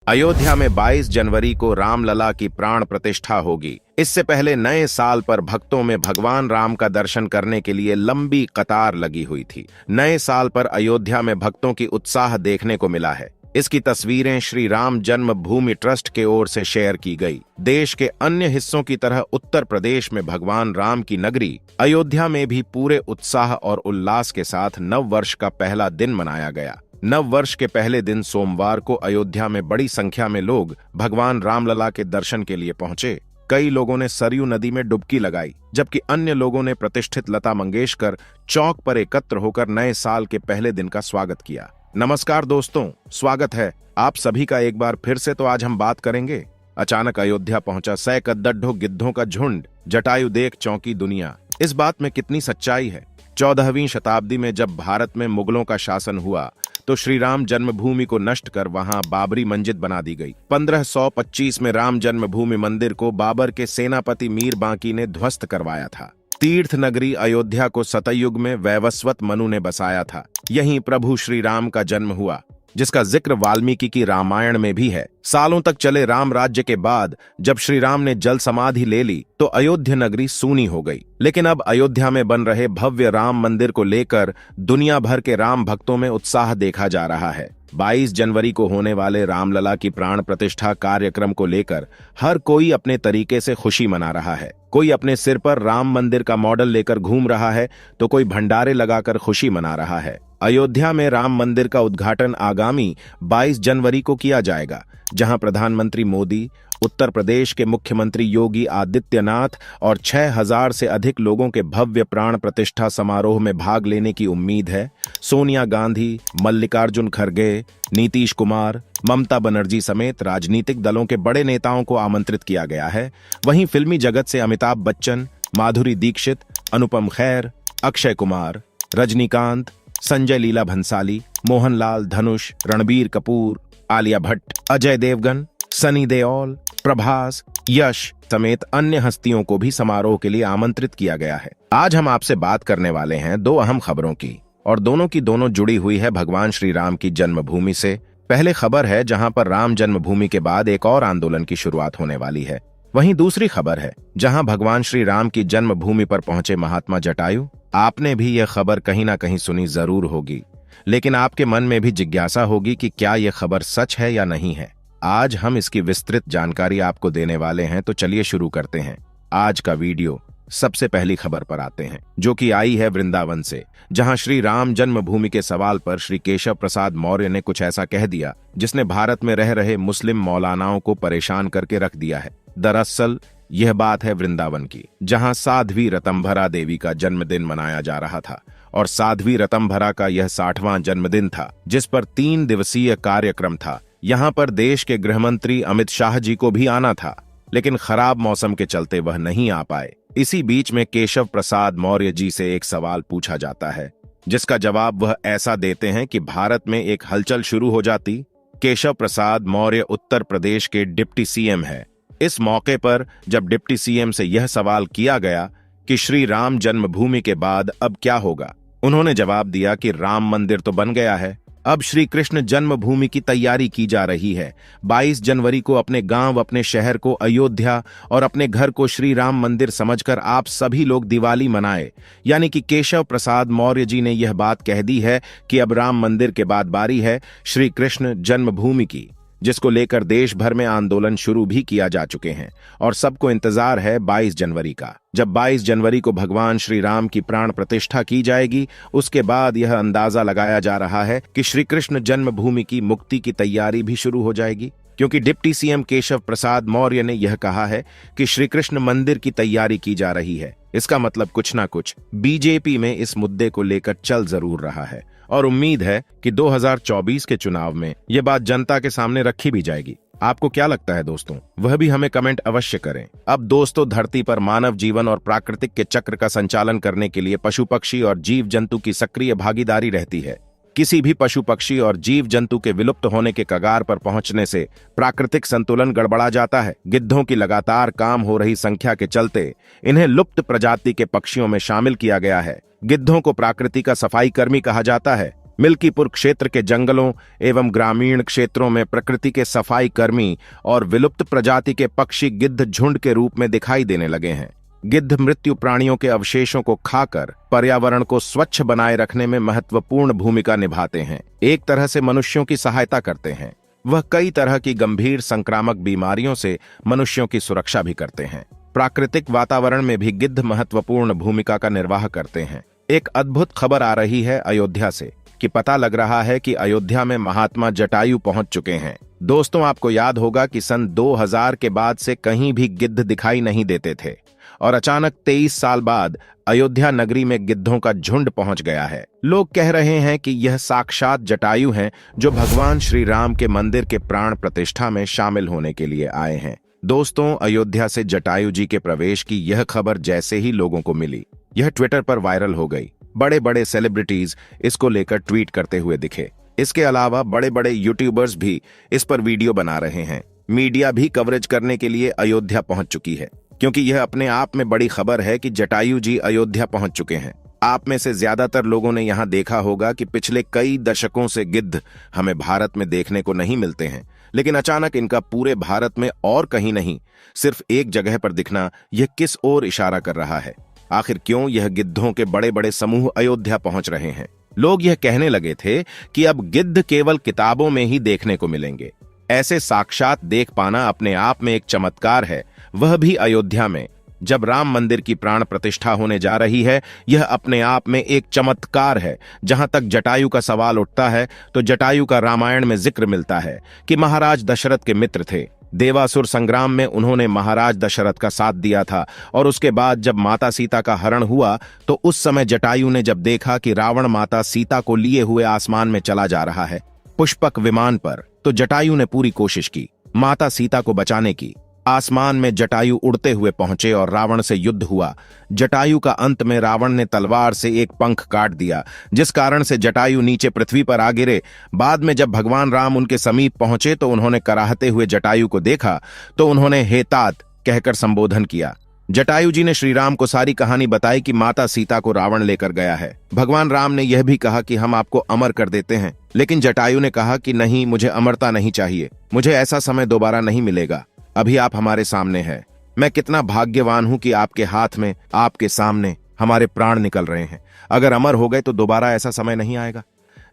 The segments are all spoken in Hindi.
अयोध्या में 22 जनवरी को रामलला की प्राण प्रतिष्ठा होगी। इससे पहले नए साल पर भक्तों में भगवान राम का दर्शन करने के लिए लंबी कतार लगी हुई थी। नए साल पर अयोध्या में भक्तों की उत्साह देखने को मिला है। इसकी तस्वीरें श्री राम जन्मभूमि ट्रस्ट के ओर से शेयर की गई। देश के अन्य हिस्सों की तरह उत्तर प्रदेश में भगवान राम की नगरी अयोध्या में भी पूरे उत्साह और उल्लास के साथ नव वर्ष का पहला दिन मनाया गया। नव वर्ष के पहले दिन सोमवार को अयोध्या में बड़ी संख्या में लोग भगवान रामलला के दर्शन के लिए पहुंचे। कई लोगों ने सरयू नदी में डुबकी लगाई, जबकि अन्य लोगों ने प्रतिष्ठित लता मंगेशकर चौक पर एकत्र होकर नए साल के पहले दिन का स्वागत किया। नमस्कार दोस्तों, स्वागत है आप सभी का एक बार फिर से। तो आज हम बात करेंगे अचानक अयोध्या पहुंचा सैकड़ों गिद्धों का झुंड, जटायु देख चौंकी दुनिया। इस बात में कितनी सच्चाई है। 14वीं शताब्दी में जब भारत में मुगलों का शासन हुआ तो श्री राम जन्मभूमि को नष्ट कर वहां बाबरी मस्जिद बना दी गई। 1525 में राम जन्मभूमि मंदिर को बाबर के सेनापति मीर बांकी ने ध्वस्त करवाया था। तीर्थ नगरी अयोध्या को सतयुग में वैवस्वत मनु ने बसाया था। यहीं प्रभु श्री राम का जन्म हुआ, जिसका जिक्र वाल्मीकि की रामायण में भी है। सालों तक चले राम राज्य के बाद जब श्री राम ने जल समाधि ले ली तो अयोध्या नगरी सूनी हो गई। लेकिन अब अयोध्या में बन रहे भव्य राम मंदिर को लेकर दुनिया भर के राम भक्तों में उत्साह देखा जा रहा है। 22 जनवरी को होने वाले रामलला की प्राण प्रतिष्ठा कार्यक्रम को लेकर हर कोई अपने तरीके से खुशी मना रहा है। कोई अपने सिर पर राम मंदिर का मॉडल लेकर घूम रहा है तो कोई भंडारे लगाकर खुशी मना रहा है। अयोध्या में राम मंदिर का उद्घाटन आगामी 22 जनवरी को किया जाएगा, जहां प्रधानमंत्री मोदी, उत्तर प्रदेश के मुख्यमंत्री योगी आदित्यनाथ और 6000 से अधिक लोगों के भव्य प्राण प्रतिष्ठा समारोह में भाग लेने की उम्मीद है। सोनिया गांधी, मल्लिकार्जुन खड़गे, नीतीश कुमार, ममता बनर्जी समेत राजनीतिक दलों के बड़े नेताओं को आमंत्रित किया गया है। वहीं फिल्मी जगत से अमिताभ बच्चन, माधुरी दीक्षित, अनुपम खेर, अक्षय कुमार, रजनीकांत, संजय लीला भंसाली, मोहनलाल, धनुष, रणबीर कपूर, आलिया भट्ट, अजय देवगन, सनी देओल, प्रभास, यश समेत अन्य हस्तियों को भी समारोह के लिए आमंत्रित किया गया है। आज हम आपसे बात करने वाले हैं दो अहम खबरों की, और दोनों की दोनों जुड़ी हुई है भगवान श्री राम की जन्मभूमि से। पहले खबर है जहां पर राम जन्मभूमि के बाद एक और आंदोलन की शुरुआत होने वाली है। वहीं दूसरी खबर है जहां भगवान श्री राम की जन्मभूमि पर पहुंचे महात्मा जटायु। आपने भी यह खबर कहीं ना कहीं सुनी जरूर होगी, लेकिन आपके मन में भी जिज्ञासा होगी कि क्या यह खबर सच है या नहीं है। आज हम इसकी विस्तृत जानकारी आपको देने वाले हैं, तो चलिए शुरू करते हैं आज का वीडियो। सबसे पहली खबर पर आते हैं, जो कि आई है वृंदावन से, जहां श्री राम जन्मभूमि के सवाल पर श्री केशव प्रसाद मौर्य ने कुछ ऐसा कह दिया जिसने भारत में रह रहे मुस्लिम मौलानाओं को परेशान करके रख दिया है। दरअसल यह बात है वृंदावन की, जहां साध्वी रतंभरा देवी का जन्मदिन मनाया जा रहा था, और साध्वी रतंभरा का यह 60वां जन्मदिन था, जिस पर 3 दिवसीय कार्यक्रम था। यहां पर देश के गृहमंत्री अमित शाह जी को भी आना था, लेकिन खराब मौसम के चलते वह नहीं आ पाए। इसी बीच में केशव प्रसाद मौर्य जी से एक सवाल पूछा जाता है, जिसका जवाब वह ऐसा देते हैं कि भारत में एक हलचल शुरू हो जाती। केशव प्रसाद मौर्य उत्तर प्रदेश के डिप्टी सीएम है। इस मौके पर जब डिप्टी सीएम से यह सवाल किया गया कि श्री राम जन्मभूमि के बाद अब क्या होगा, उन्होंने जवाब दिया कि राम मंदिर तो बन गया है, अब श्री कृष्ण जन्मभूमि की तैयारी की जा रही है। 22 जनवरी को अपने गांव, अपने शहर को अयोध्या और अपने घर को श्री राम मंदिर समझकर आप सभी लोग दिवाली मनाए। यानी कि केशव प्रसाद मौर्य जी ने यह बात कह दी है कि अब राम मंदिर के बाद बारी है श्री कृष्ण जन्मभूमि की, जिसको लेकर देश भर में आंदोलन शुरू भी किया जा चुके हैं, और सबको इंतजार है 22 जनवरी का। जब 22 जनवरी को भगवान श्री राम की प्राण प्रतिष्ठा की जाएगी, उसके बाद यह अंदाजा लगाया जा रहा है कि श्री कृष्ण जन्मभूमि की मुक्ति की तैयारी भी शुरू हो जाएगी, क्योंकि डिप्टी सीएम केशव प्रसाद मौर्य ने यह कहा है कि श्री कृष्ण मंदिर की तैयारी की जा रही है। इसका मतलब कुछ ना कुछ बीजेपी में इस मुद्दे को लेकर चल जरूर रहा है, और उम्मीद है कि 2024 के चुनाव में यह बात जनता के सामने रखी भी जाएगी। आपको क्या लगता है दोस्तों, वह भी हमें कमेंट अवश्य करें। अब दोस्तों, धरती पर मानव जीवन और प्राकृतिक के चक्र का संचालन करने के लिए पशु पक्षी और जीव जंतु की सक्रिय भागीदारी रहती है। किसी भी पशु पक्षी और जीव जंतु के विलुप्त होने के कगार पर पहुंचने से प्राकृतिक संतुलन गड़बड़ा जाता है। गिद्धों की लगातार कम हो रही संख्या के चलते इन्हें लुप्त प्रजाति के पक्षियों में शामिल किया गया है। गिद्धों को प्रकृति का सफाई कर्मी कहा जाता है। मिल्कीपुर क्षेत्र के जंगलों एवं ग्रामीण क्षेत्रों में प्रकृति के सफाई कर्मी और विलुप्त प्रजाति के पक्षी गिद्ध झुंड के रूप में दिखाई देने लगे हैं। गिद्ध मृत्यु प्राणियों के अवशेषों को खाकर पर्यावरण को स्वच्छ बनाए रखने में महत्वपूर्ण भूमिका निभाते हैं। एक तरह से मनुष्यों की सहायता करते हैं। वह कई तरह की गंभीर संक्रामक बीमारियों से मनुष्यों की सुरक्षा भी करते हैं। प्राकृतिक वातावरण में भी गिद्ध महत्वपूर्ण भूमिका का निर्वाह करते हैं। एक अद्भुत खबर आ रही है अयोध्या से कि पता लग रहा है कि अयोध्या में महात्मा जटायु पहुंच चुके हैं। दोस्तों, आपको याद होगा कि सन 2000 के बाद से कहीं भी गिद्ध दिखाई नहीं देते थे और अचानक 23 साल बाद अयोध्या नगरी में गिद्धों का झुंड पहुंच गया है। लोग कह रहे हैं कि यह साक्षात जटायु हैं जो भगवान श्री राम के मंदिर के प्राण प्रतिष्ठा में शामिल होने के लिए आए हैं। दोस्तों, अयोध्या से जटायु जी के प्रवेश की यह खबर जैसे ही लोगों को मिली, यह ट्विटर पर वायरल हो गई। बड़े बड़े सेलिब्रिटीज इसको लेकर ट्वीट करते हुए दिखे। इसके अलावा बड़े बड़े यूट्यूबर्स भी इस पर वीडियो बना रहे हैं। मीडिया भी कवरेज करने के लिए अयोध्या पहुंच चुकी है, क्योंकि यह अपने आप में बड़ी खबर है कि जटायु जी अयोध्या पहुंच चुके हैं। आप में से ज्यादातर लोगों ने यहां देखा होगा कि पिछले कई दशकों से गिद्ध हमें भारत में देखने को नहीं मिलते हैं, लेकिन अचानक इनका पूरे भारत में और कहीं नहीं, सिर्फ एक जगह पर दिखना यह किस ओर इशारा कर रहा है? आखिर क्यों यह गिद्धों के बड़े बड़े समूह अयोध्या पहुंच रहे हैं? लोग यह कहने लगे थे कि अब गिद्ध केवल किताबों में ही देखने को मिलेंगे। ऐसे साक्षात देख पाना अपने आप में एक चमत्कार है, वह भी अयोध्या में, जब राम मंदिर की प्राण प्रतिष्ठा होने जा रही है। यह अपने आप में एक चमत्कार है। जहां तक जटायु का सवाल उठता है तो जटायु का रामायण में जिक्र मिलता है कि महाराज दशरथ के मित्र थे। देवासुर संग्राम में उन्होंने महाराज दशरथ का साथ दिया था और उसके बाद जब माता सीता का हरण हुआ तो उस समय जटायु ने जब देखा कि रावण माता सीता को लिए हुए आसमान में चला जा रहा है पुष्पक विमान पर, तो जटायु ने पूरी कोशिश की माता सीता को बचाने की। आसमान में जटायु उड़ते हुए पहुंचे और रावण से युद्ध हुआ। जटायु का अंत में रावण ने तलवार से एक पंख काट दिया, जिस कारण से जटायु नीचे पृथ्वी पर आ गिरे। बाद में जब भगवान राम उनके समीप पहुंचे तो उन्होंने कराहते हुए जटायु को देखा तो उन्होंने हे तात कहकर संबोधन किया। जटायु जी ने श्री राम को सारी कहानी बताई कि माता सीता को रावण लेकर गया है। भगवान राम ने यह भी कहा कि हम आपको अमर कर देते हैं, लेकिन जटायु ने कहा कि नहीं, मुझे अमरता नहीं चाहिए, मुझे ऐसा समय दोबारा नहीं मिलेगा। अभी आप हमारे सामने हैं। मैं कितना भाग्यवान हूं कि आपके हाथ में, आपके सामने हमारे प्राण निकल रहे हैं। अगर अमर हो गए तो दोबारा ऐसा समय नहीं आएगा।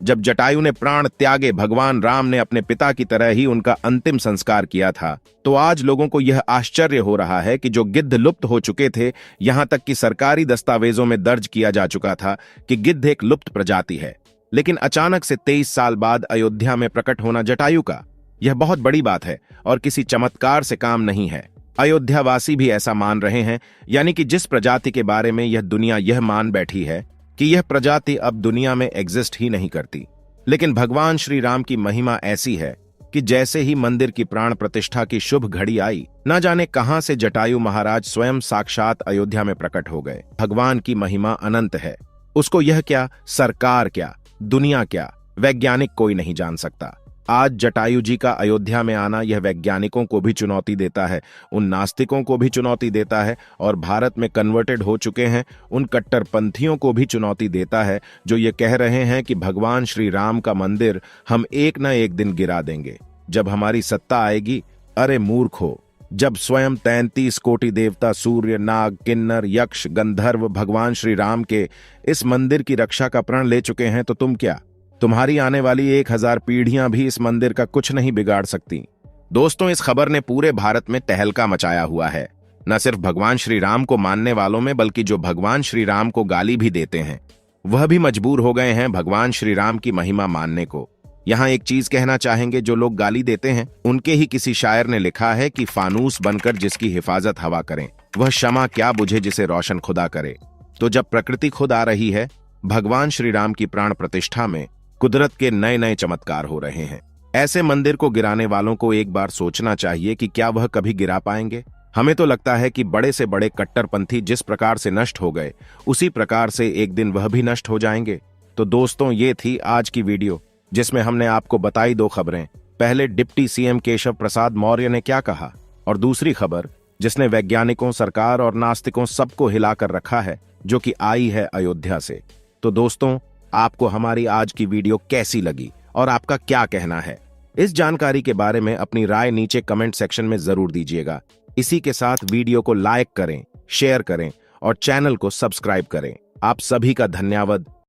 जब जटायु ने प्राण त्यागे, भगवान राम ने अपने पिता की तरह ही उनका अंतिम संस्कार किया था। तो आज लोगों को यह आश्चर्य हो रहा है कि जो गिद्ध लुप्त हो चुके थे, यहां तक कि सरकारी दस्तावेजों में दर्ज किया जा चुका था कि गिद्ध एक लुप्त प्रजाति है, लेकिन अचानक से 23 साल बाद अयोध्या में प्रकट होना जटायु का, यह बहुत बड़ी बात है और किसी चमत्कार से काम नहीं है। अयोध्यावासी भी ऐसा मान रहे हैं, यानी कि जिस प्रजाति के बारे में यह दुनिया यह मान बैठी है कि यह प्रजाति अब दुनिया में एग्जिस्ट ही नहीं करती। लेकिन भगवान श्री राम की महिमा ऐसी है कि जैसे ही मंदिर की प्राण प्रतिष्ठा की शुभ घड़ी आई, न जाने कहां से जटायु महाराज स्वयं साक्षात अयोध्या में प्रकट हो गए। भगवान की महिमा अनंत है। उसको यह क्या, सरकार क्या, दुनिया क्या, वैज्ञानिक कोई नहीं जान सकता। आज जटायु जी का अयोध्या में आना यह वैज्ञानिकों को भी चुनौती देता है, उन नास्तिकों को भी चुनौती देता है और भारत में कन्वर्टेड हो चुके हैं उन कट्टरपंथियों को भी चुनौती देता है जो ये कह रहे हैं कि भगवान श्री राम का मंदिर हम एक न एक दिन गिरा देंगे जब हमारी सत्ता आएगी। अरे मूर्खो, जब स्वयं 33 कोटि देवता सूर्य, नाग, किन्नर, यक्ष, गंधर्व भगवान श्री राम के इस मंदिर की रक्षा का प्रण ले चुके हैं तो तुम क्या, तुम्हारी आने वाली 1000 पीढ़ियां भी इस मंदिर का कुछ नहीं बिगाड़ सकती। दोस्तों, इस खबर ने पूरे भारत में तहलका मचाया हुआ है। न सिर्फ भगवान श्री राम को मानने वालों में, बल्कि जो भगवान श्री राम को गाली भी देते हैं वह भी मजबूर हो गए हैं भगवान श्री राम की महिमा मानने को। यहां एक चीज कहना चाहेंगे, जो लोग गाली देते हैं उनके ही किसी शायर ने लिखा है कि फानूस बनकर जिसकी हिफाजत हवा करें, वह शमा क्या बुझे जिसे रोशन खुदा करे। तो जब प्रकृति खुद आ रही है, भगवान श्री राम की प्राण प्रतिष्ठा में कुदरत के नए नए चमत्कार हो रहे हैं। ऐसे मंदिर को गिराने वालों को एक बार सोचना चाहिए कि क्या वह कभी गिरा पाएंगे। हमें तो लगता है कि बड़े से बड़े कट्टरपंथी जिस प्रकार से नष्ट हो गए, उसी प्रकार से एक दिन वह भी नष्ट हो जाएंगे। तो दोस्तों, ये थी आज की वीडियो जिसमें हमने आपको बताई 2 खबरें। पहले डिप्टी सीएम केशव प्रसाद मौर्य ने क्या कहा, और दूसरी खबर जिसने वैज्ञानिकों, सरकार और नास्तिकों सबको हिलाकर रखा है, जो कि आई है अयोध्या से। तो दोस्तों, आपको हमारी आज की वीडियो कैसी लगी और आपका क्या कहना है? इस जानकारी के बारे में अपनी राय नीचे कमेंट सेक्शन में जरूर दीजिएगा। इसी के साथ वीडियो को लाइक करें, शेयर करें और चैनल को सब्सक्राइब करें। आप सभी का धन्यवाद।